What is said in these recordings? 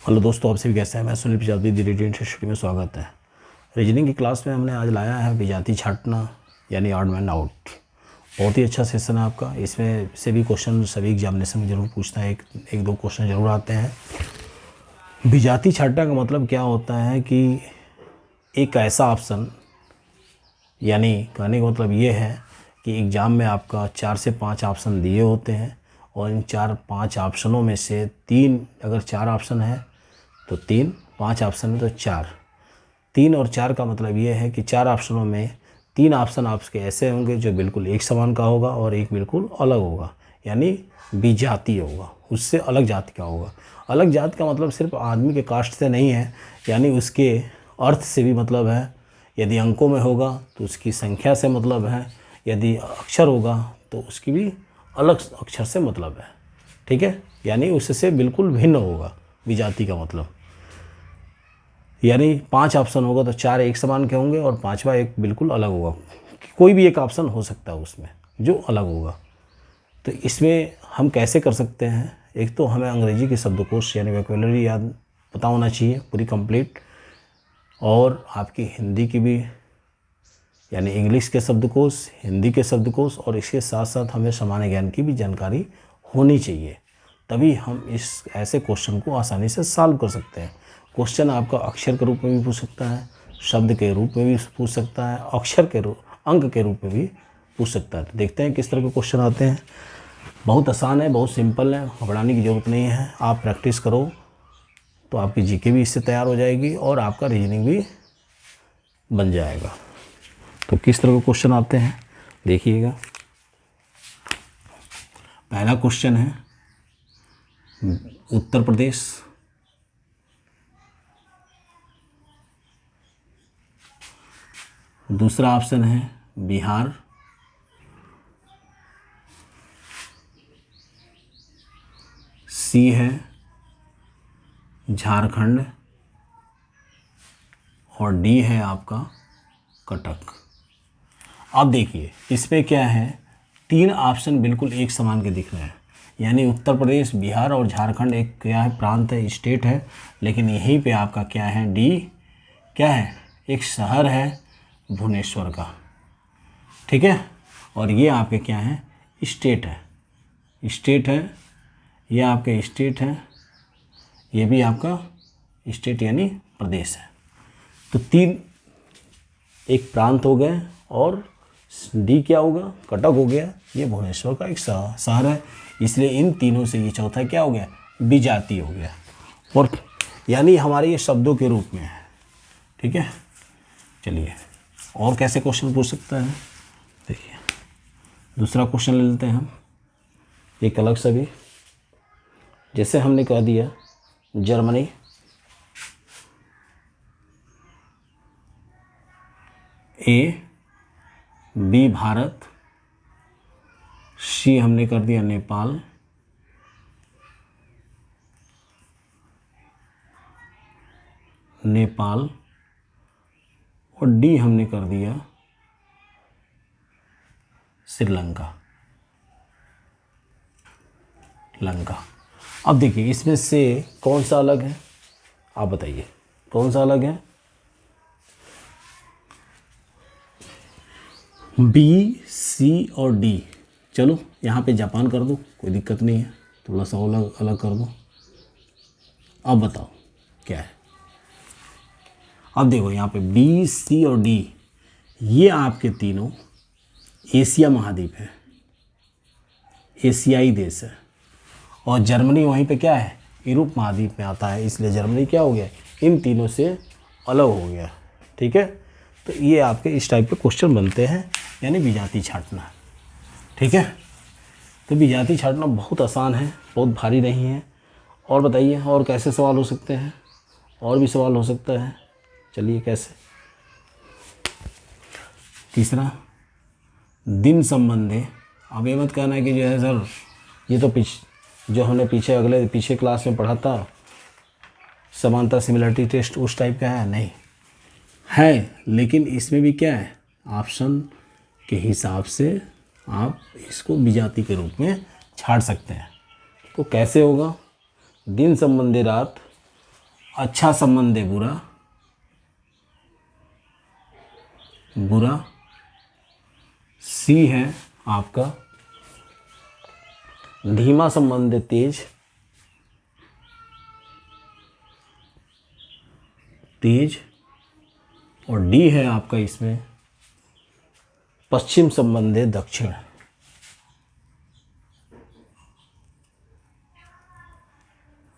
Hello दोस्तों, आप सभी कैसे हैं। मैं सुनील प्रजापति दी रेडियंट स्टडी में स्वागत है। रीजनिंग की क्लास में हमने आज लाया है विजाती छांटना यानी ऑड मैन आउट। बहुत ही अच्छा सेशन है आपका। इसमें से भी क्वेश्चन सभी एग्जामिनेशन में जरूर पूछता है, एक दो क्वेश्चन जरूर आते हैं। विजाती छांटना का मतलब क्या होता है कि एक ऐसा ऑप्शन, यानी कहने का मतलब ये है कि एग्ज़ाम में आपका 4 से 5 ऑप्शन दिए होते हैं और इन 4-5 ऑप्शनों में से 3, अगर 4 ऑप्शन है तो 3, 5 ऑप्शन है तो 4। 3 और 4 का मतलब ये है कि 4 ऑप्शनों में 3 ऑप्शन आपके ऐसे होंगे जो बिल्कुल एक समान का होगा और एक बिल्कुल अलग होगा, यानी विजातीय होगा, उससे अलग जाति का होगा। अलग जाति का मतलब सिर्फ आदमी के कास्ट से नहीं है, यानी उसके अर्थ से भी मतलब है। यदि अंकों में होगा तो उसकी संख्या से मतलब है, यदि अक्षर होगा तो उसकी भी अलग अक्षर से मतलब है। ठीक है, यानी उससे बिल्कुल भिन्न होगा विजाति का मतलब। यानी 5 ऑप्शन होगा तो 4 एक समान के होंगे और 5वां एक बिल्कुल अलग होगा। कोई भी एक ऑप्शन हो सकता है उसमें जो अलग होगा। तो इसमें हम कैसे कर सकते हैं, एक तो हमें अंग्रेजी के शब्दकोश यानी वोकैबुलरी याद पता होना चाहिए पूरी कंप्लीट, और आपकी हिंदी की भी यानी इंग्लिश के शब्दकोश, हिंदी के शब्दकोश, और इसके साथ साथ हमें सामान्य ज्ञान की भी जानकारी होनी चाहिए। तभी हम इस ऐसे क्वेश्चन को आसानी से सॉल्व कर सकते हैं। क्वेश्चन आपका अक्षर के रूप में भी पूछ सकता है, शब्द के रूप में भी पूछ सकता है, अक्षर के रूप, अंक के रूप में भी पूछ सकता है। तो देखते हैं किस तरह के क्वेश्चन आते हैं। बहुत आसान है, बहुत सिंपल है, घबराने की ज़रूरत नहीं है। आप प्रैक्टिस करो तो आपकी जीके भी इससे तैयार हो जाएगी और आपका रीजनिंग भी बन जाएगा। तो किस तरह के क्वेश्चन आते हैं देखिएगा। पहला क्वेश्चन है उत्तर प्रदेश, दूसरा ऑप्शन है बिहार, सी है झारखंड, और डी है आपका कटक। अब देखिए इसमें क्या है, 3 ऑप्शन बिल्कुल एक समान के दिख रहे हैं, यानी उत्तर प्रदेश, बिहार और झारखंड एक क्या है, प्रांत है, स्टेट है। लेकिन यहीं पे आपका क्या है, डी क्या है, एक शहर है भुवनेश्वर का। ठीक है, और ये आपके क्या है, स्टेट है, स्टेट है, ये आपके स्टेट है, ये भी आपका स्टेट यानी प्रदेश है। तो 3 एक प्रांत हो गए और डी क्या होगा, कटक हो गया। ये भुवनेश्वर का एक शहर है, इसलिए इन तीनों से ये चौथा क्या हो गया, विजातीय हो गया, और यानी हमारे ये शब्दों के रूप में है। ठीक है, चलिए और कैसे क्वेश्चन पूछ सकता है देखिए। दूसरा क्वेश्चन ले लेते हैं हम एक अलग सा भी। जैसे हमने कह दिया जर्मनी, ए, बी भारत, सी हमने कर दिया नेपाल, नेपाल, और डी हमने कर दिया श्रीलंका, लंका। अब देखिए इसमें से कौन सा अलग है, आप बताइए कौन सा अलग है। बी, सी और डी। चलो यहाँ पे जापान कर दो, कोई दिक्कत नहीं है, थोड़ा सा अलग अलग कर दो। अब बताओ क्या है। अब देखो यहाँ पे बी, सी और डी, ये आपके तीनों एशिया महाद्वीप है, एशियाई देश है, और जर्मनी वहीं पे क्या है, यूरोप महाद्वीप में आता है, इसलिए जर्मनी क्या हो गया, इन तीनों से अलग हो गया। ठीक है, तो ये आपके इस टाइप के क्वेश्चन बनते हैं, यानी विजाती छांटना। ठीक है, तो विजाती छांटना बहुत आसान है, बहुत भारी नहीं है। और बताइए और कैसे सवाल हो सकते हैं, और भी सवाल हो सकता है, चलिए कैसे। तीसरा दिन संबंधी। अब ये मत कहना है कि जो है सर ये तो जो हमने पीछे क्लास में पढ़ा था समानता सिमिलरिटी टेस्ट उस टाइप का है, नहीं है, लेकिन इसमें भी क्या है, ऑप्शन के हिसाब से आप इसको विजाति के रूप में छाट सकते हैं। तो कैसे होगा, दिन संबंधी रात अच्छा संबंध है बुरा, बुरा। सी है आपका धीमा संबंध है तेज, तेज। और डी है आपका इसमें पश्चिम संबंध है दक्षिण।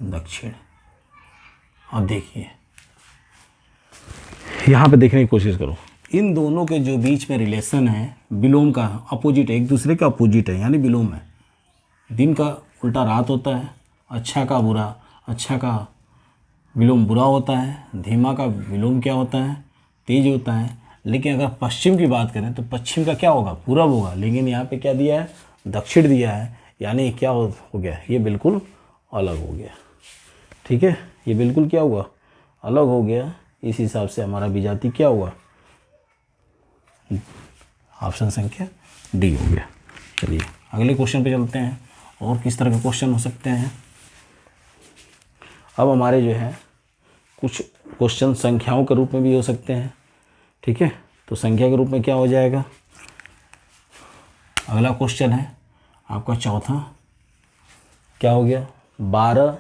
दक्षिण। अब देखिए यहाँ पे देखने की कोशिश करो, इन दोनों के जो बीच में रिलेशन है विलोम का, अपोजिट है, एक दूसरे का अपोजिट है, यानी विलोम है। दिन का उल्टा रात होता है, अच्छा का बुरा, अच्छा का विलोम बुरा होता है, धीमा का विलोम क्या होता है, तेज होता है। लेकिन अगर पश्चिम की बात करें तो पश्चिम का क्या होगा, पूरब होगा। लेकिन यहाँ पे क्या दिया है, दक्षिण दिया है, यानी क्या हो गया, ये बिल्कुल अलग हो गया। ठीक है, ये बिल्कुल क्या हुआ, अलग हो गया। इस हिसाब से हमारा विजाति क्या हुआ, ऑप्शन संख्या डी हो गया। चलिए अगले क्वेश्चन पे चलते हैं, और किस तरह के क्वेश्चन हो सकते हैं। अब हमारे जो है कुछ क्वेश्चन संख्याओं के रूप में भी हो सकते हैं। ठीक है, तो संख्या के रूप में क्या हो जाएगा, अगला क्वेश्चन है आपका चौथा, क्या हो गया, 12,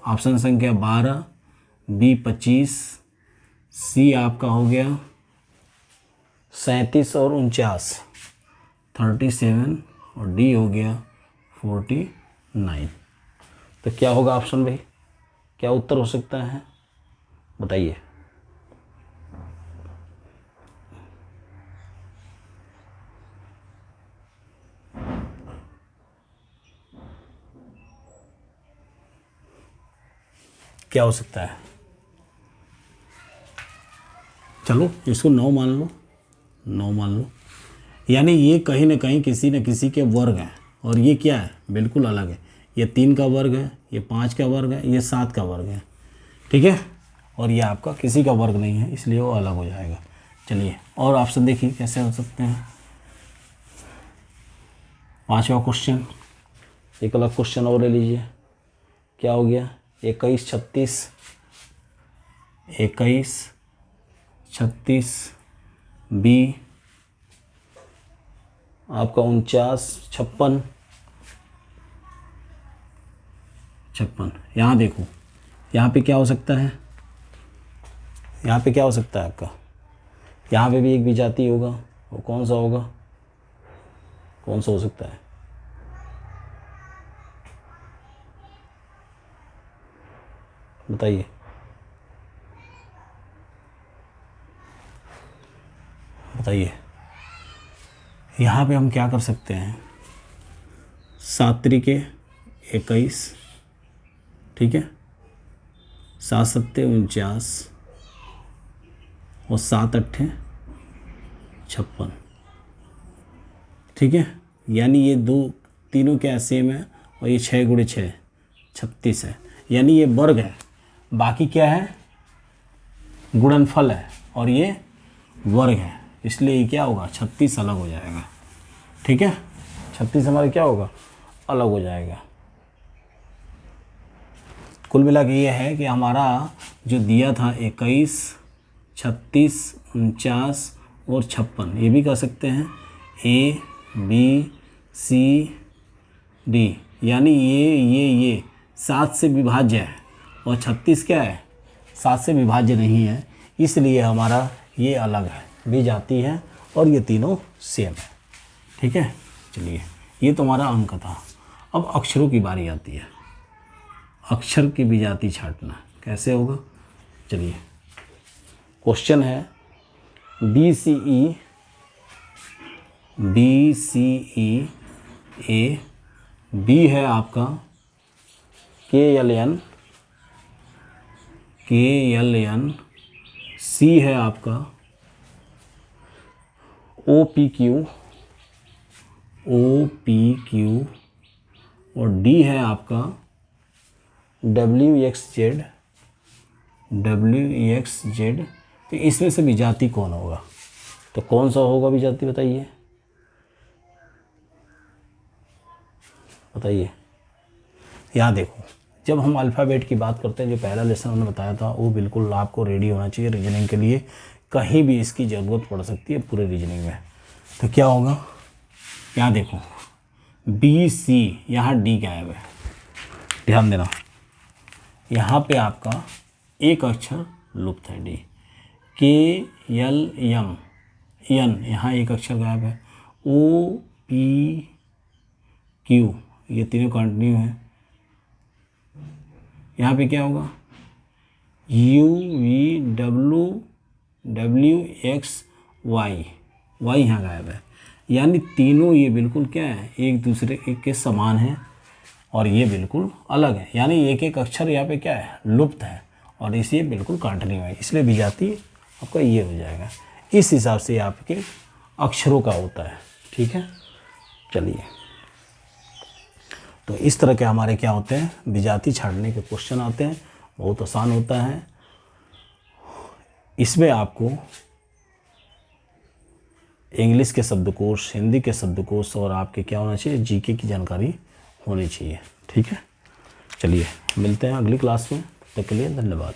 ऑप्शन संख्या 12, बी 25, सी आपका हो गया 37 और 49, 37, और डी हो गया 49। तो क्या होगा ऑप्शन भाई, क्या उत्तर हो सकता है, बताइए। क्या हो सकता है, चलो इसको 9 मान लो, 9 मान लो। यानी ये कहीं ना कहीं किसी न किसी के वर्ग हैं, और ये क्या है, बिल्कुल अलग है। ये 3 का वर्ग है, ये 5 का वर्ग है, ये 7 का वर्ग है। ठीक है, और ये आपका किसी का वर्ग नहीं है, इसलिए वो अलग हो जाएगा। चलिए और ऑप्शन देखिए कैसे हो सकते हैं। 5वां क्वेश्चन, एक अलग क्वेश्चन और ले लीजिए, क्या हो गया, 21 36, 21 36, बी आपका 49 56, 56। यहाँ देखो, यहाँ पे क्या हो सकता है, यहाँ पे क्या हो सकता है आपका, यहाँ पे भी एक विजाति होगा, वो कौन सा होगा, कौन सा हो सकता है, बताइए। बताइए, यहाँ पे हम क्या कर सकते हैं, 7 त्रिके 21, ठीक है, 7 सत्ते 49, और 7 अट्ठे 56। ठीक है, यानी ये दो तीनों क्या सेम है, और ये 6 गुणे 6 36 है, यानी ये वर्ग है, बाकी क्या है, गुणनफल है, और ये वर्ग है, इसलिए ये क्या होगा, 36 अलग हो जाएगा। ठीक है, 36 हमारा क्या होगा, अलग हो जाएगा। कुल मिला के ये है कि हमारा जो दिया था 21 36 49 और 56, ये भी कह सकते हैं ए बी सी डी, यानी ये 7 से विभाज्य है, और 36 क्या है, 7 से विभाज्य नहीं है, इसलिए हमारा ये अलग है, भी जाती है, और ये तीनों सेम है। ठीक है, चलिए ये तुम्हारा अंक था। अब अक्षरों की बारी आती है, अक्षर की विजाति छांटना कैसे होगा। चलिए क्वेश्चन है बी सी ई ए, बी है आपका के एल एन, सी है आपका ओ पी क्यू, और डी है आपका डब्ल्यू एक्स जेड। तो इसमें से विजाति कौन होगा, तो कौन सा होगा विजाति, बताइए बताइए। यहाँ देखो, जब हम अल्फ़ाबेट की बात करते हैं, जो पहला लेसन हमने बताया था, वो बिल्कुल आपको रेडी होना चाहिए रीजनिंग के लिए। कहीं भी इसकी ज़रूरत पड़ सकती है पूरे रीजनिंग में। तो क्या होगा, यहाँ देखो बी सी, यहाँ डी गायब है, ध्यान देना। यहाँ पे आपका एक अक्षर लुप्त है, डी। के एल एम एन, यहाँ एक अक्षर गायब है। ओ पी क्यू, ये तीनों कंटिन्यू है। यहाँ पे क्या होगा, U V W X Y, Y यहाँ गायब है। यानी तीनों ये बिल्कुल क्या है, एक दूसरे के समान है और ये बिल्कुल अलग है। यानी एक एक अक्षर यहाँ पे क्या है, लुप्त है, और इसे बिल्कुल कंटिन्यू है, इसलिए विजाती आपका ये हो जाएगा। इस हिसाब से आपके अक्षरों का होता है, ठीक है। चलिए, तो इस तरह के हमारे क्या होते हैं, विजाती छाँटने के क्वेश्चन आते हैं, बहुत आसान होता है। इसमें आपको इंग्लिश के शब्दकोश, हिंदी के शब्दकोश और आपके क्या होना चाहिए, जीके की जानकारी होनी चाहिए, ठीक है। चलिए मिलते हैं अगली क्लास में, तब तक के लिए धन्यवाद।